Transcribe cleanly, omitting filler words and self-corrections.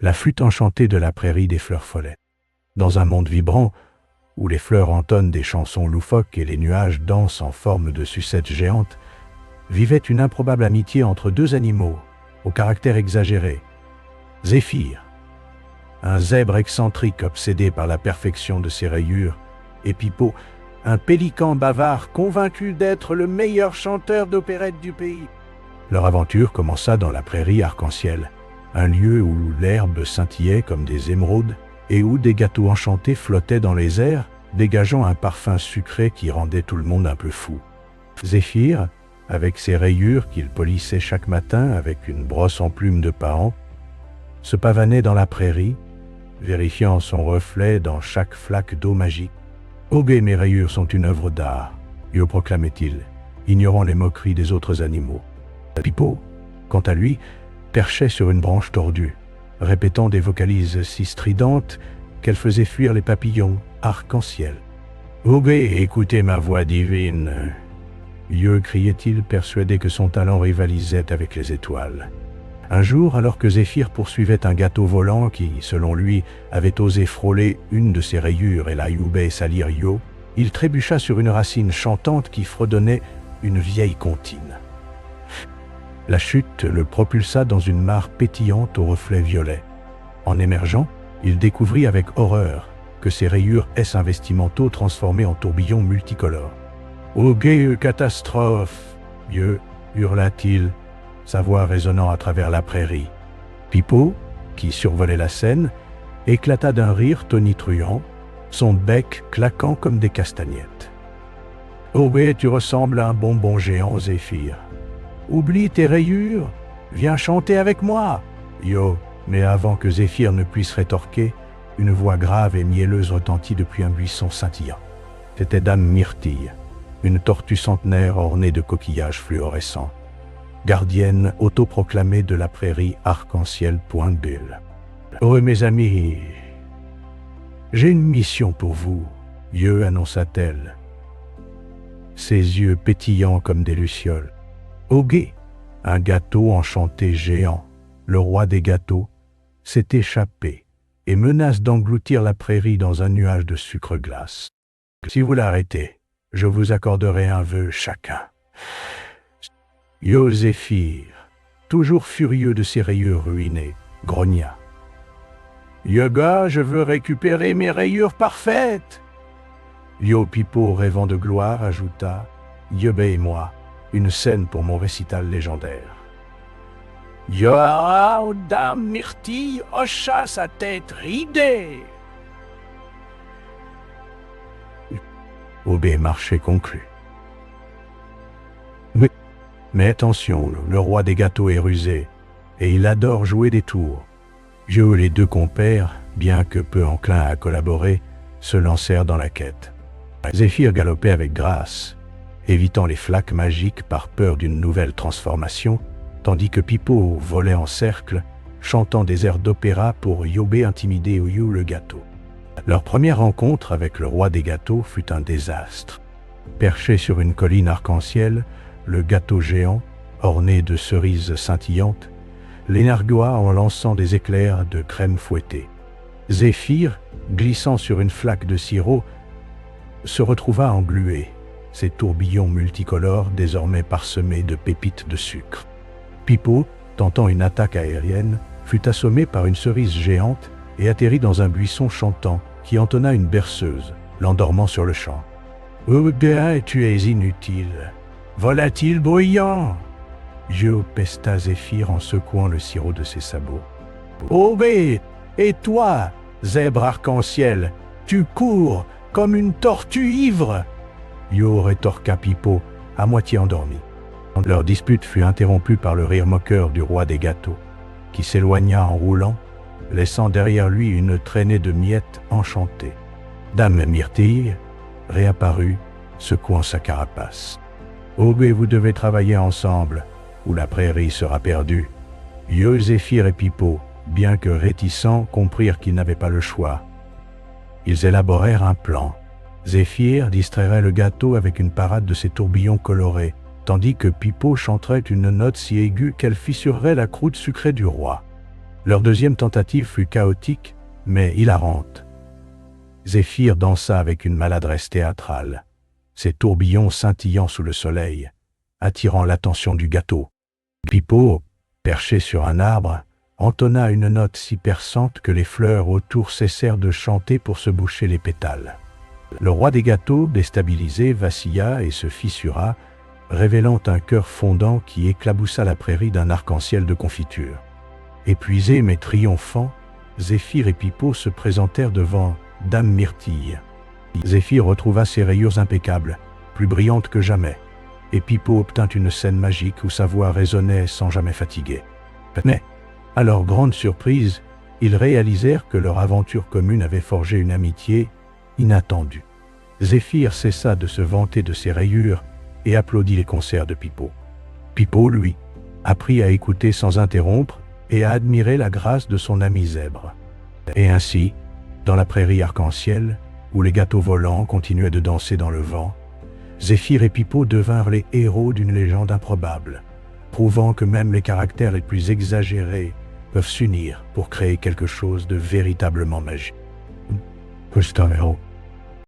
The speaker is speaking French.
la flûte enchantée de la prairie des fleurs follettes. Dans un monde vibrant, où les fleurs entonnent des chansons loufoques et les nuages dansent en forme de sucettes géantes, vivait une improbable amitié entre deux animaux, au caractère exagéré. Zéphyr, un zèbre excentrique obsédé par la perfection de ses rayures, et Pipo, un pélican bavard convaincu d'être le meilleur chanteur d'opérette du pays. Leur aventure commença dans la prairie arc-en-ciel, un lieu où l'herbe scintillait comme des émeraudes et où des gâteaux enchantés flottaient dans les airs, dégageant un parfum sucré qui rendait tout le monde un peu fou. Zéphyr, avec ses rayures qu'il polissait chaque matin avec une brosse en plumes de paon, se pavanait dans la prairie, vérifiant son reflet dans chaque flaque d'eau magique. « Ogé, mes rayures sont une œuvre d'art », lui proclamait-il, ignorant les moqueries des autres animaux. Pipo, quant à lui, perchait sur une branche tordue, répétant des vocalises si stridentes qu'elles faisaient fuir les papillons arc-en-ciel. « Ogé, écoutez ma voix divine !» Yo criait-il, persuadé que son talent rivalisait avec les étoiles. Un jour, alors que Zéphyr poursuivait un gâteau volant qui, selon lui, avait osé frôler une de ses rayures et la youbait salir Yo, il trébucha sur une racine chantante qui fredonnait une vieille comptine. La chute le propulsa dans une mare pétillante aux reflets violets. En émergeant, il découvrit avec horreur que ses rayures vestimentaaux transformées en tourbillons multicolores. « Ogé, catastrophe !» Yo hurla-t-il, sa voix résonnant à travers la prairie. Pipo, qui survolait la scène, éclata d'un rire tonitruant, son bec claquant comme des castagnettes. « Ogé, tu ressembles à un bonbon géant, Zéphyr. Oublie tes rayures, viens chanter avec moi !» Yo, mais avant que Zéphyr ne puisse rétorquer, une voix grave et mielleuse retentit depuis un buisson scintillant. C'était Dame Myrtille, une tortue centenaire ornée de coquillages fluorescents, gardienne autoproclamée de la prairie arc-en-ciel Pointe-Bulle. « Oh mes amis, j'ai une mission pour vous, » Yo annonça-t-elle, ses yeux pétillants comme des lucioles. Ogé, un gâteau enchanté géant, le roi des gâteaux, s'est échappé et menace d'engloutir la prairie dans un nuage de sucre glace. Si vous l'arrêtez, je vous accorderai un vœu chacun. Yo Zéphyr, toujours furieux de ses rayures ruinées, grogna. Yoga, je veux récupérer mes rayures parfaites. Yo Pipo, rêvant de gloire, ajouta, Yobé et moi, une scène pour mon récital légendaire. Yo, Dame Myrtille hocha sa tête ridée. Obé marché conclu. Mais attention, le roi des gâteaux est rusé, et il adore jouer des tours. Yo et les deux compères, bien que peu enclins à collaborer, se lancèrent dans la quête. Zéphyr galopait avec grâce, évitant les flaques magiques par peur d'une nouvelle transformation, tandis que Pipo volait en cercle, chantant des airs d'opéra pour Yobé intimider Yo le gâteau. Leur première rencontre avec le roi des gâteaux fut un désastre. Perché sur une colline arc-en-ciel, le gâteau géant, orné de cerises scintillantes, l'énargua en lançant des éclairs de crème fouettée. Zéphyr, glissant sur une flaque de sirop, se retrouva englué, ses tourbillons multicolores désormais parsemés de pépites de sucre. Pipo, tentant une attaque aérienne, fut assommé par une cerise géante et atterrit dans un buisson chantant qui entonna une berceuse, l'endormant sur le champ. « Ogé, tu es inutile. Volatile bruyant !» Yo pesta Zéphyr en secouant le sirop de ses sabots. « Ogé, et toi, zèbre arc-en-ciel, tu cours comme une tortue ivre !» Yo rétorqua Pipo, à moitié endormi. Leur dispute fut interrompue par le rire moqueur du roi des gâteaux, qui s'éloigna en roulant, laissant derrière lui une traînée de miettes enchantées. Dame Myrtille réapparut, secouant sa carapace. « Ogé, vous devez travailler ensemble, ou la prairie sera perdue. » Yo, Zéphyr et Pipo, bien que réticents, comprirent qu'ils n'avaient pas le choix. Ils élaborèrent un plan. Zéphyr distrairait le gâteau avec une parade de ses tourbillons colorés, tandis que Pipo chanterait une note si aiguë qu'elle fissurerait la croûte sucrée du roi. Leur deuxième tentative fut chaotique, mais hilarante. Zéphyr dansa avec une maladresse théâtrale, ses tourbillons scintillant sous le soleil, attirant l'attention du gâteau. Pipo, perché sur un arbre, entonna une note si perçante que les fleurs autour cessèrent de chanter pour se boucher les pétales. Le roi des gâteaux, déstabilisé, vacilla et se fissura, révélant un cœur fondant qui éclaboussa la prairie d'un arc-en-ciel de confiture. Épuisés mais triomphants, Zéphyr et Pipo se présentèrent devant Dame Myrtille. Zéphyr retrouva ses rayures impeccables, plus brillantes que jamais, et Pipo obtint une scène magique où sa voix résonnait sans jamais fatiguer. Mais, à leur grande surprise, ils réalisèrent que leur aventure commune avait forgé une amitié inattendue. Zéphyr cessa de se vanter de ses rayures et applaudit les concerts de Pipo. Pipo, lui, apprit à écouter sans interrompre et à admirer la grâce de son ami zèbre. Et ainsi, dans la prairie arc-en-ciel, où les gâteaux volants continuaient de danser dans le vent, Zéphyr et Pipo devinrent les héros d'une légende improbable, prouvant que même les caractères les plus exagérés peuvent s'unir pour créer quelque chose de véritablement magique.